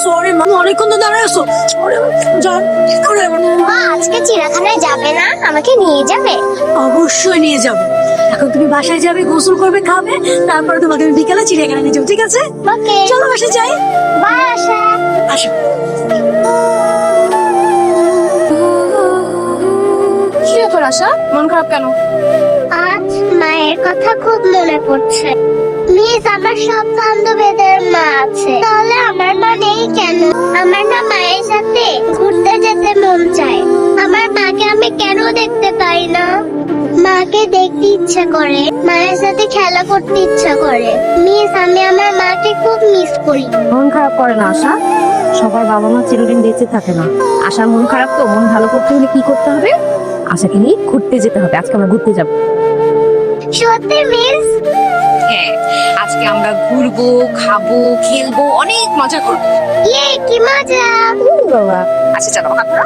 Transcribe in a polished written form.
Sorry মা, অনেকক্ষণ তো দাঁড়ায় আছো। যান মা আজকে চিড়িয়াখানায় যাবে না, আমাকে নিয়ে যাবে? অবশ্যই নিয়ে যাবো। এখন তুমি বাসায় যাবে, গোসল করবে, খাবে, তারপরে তোমাকে আমি বিকালে চিড়িয়াখানা নিয়ে যাবো, ঠিক আছে? ওকে, চলো বাসায় যাই। বাই আশা। আসো। কি ব্যাপার আশা, মন খারাপ কেন? আজ মায়ের কথা খুব মনে পড়ছে। মিস, আমার সব বান্ধবীদের মা আছে, তাহলে আমার মা নেই কেন? আমার না মায়ের সাথে ঘুরতে যেতে মন চায়। আমার মাকে আমি কেন দেখতে পাই না? মাকে দেখতে ইচ্ছা করে, মায়ের সাথে খেলা করতে ইচ্ছা করে। মিস, আমি আমার মাকে খুব মিস করি। মন খারাপ করে না আশা, সবার বাবা মা চিরদিন বেঁচে থাকে না। আশার মন খারাপ, তো মন ভালো করতে হলে কি করতে হবে? আশাকে নিয়ে ঘুরতে যেতে হবে। আজকে আমরা ঘুরতে যাব। সত্যি মিস? হ্যাঁ, আজকে আমরা ঘুরবো, খাবো, খেলবো, অনেক মজা করবো। ইয়ে, কি মজা! বাবা, আচ্ছা চলো হাত ধরো।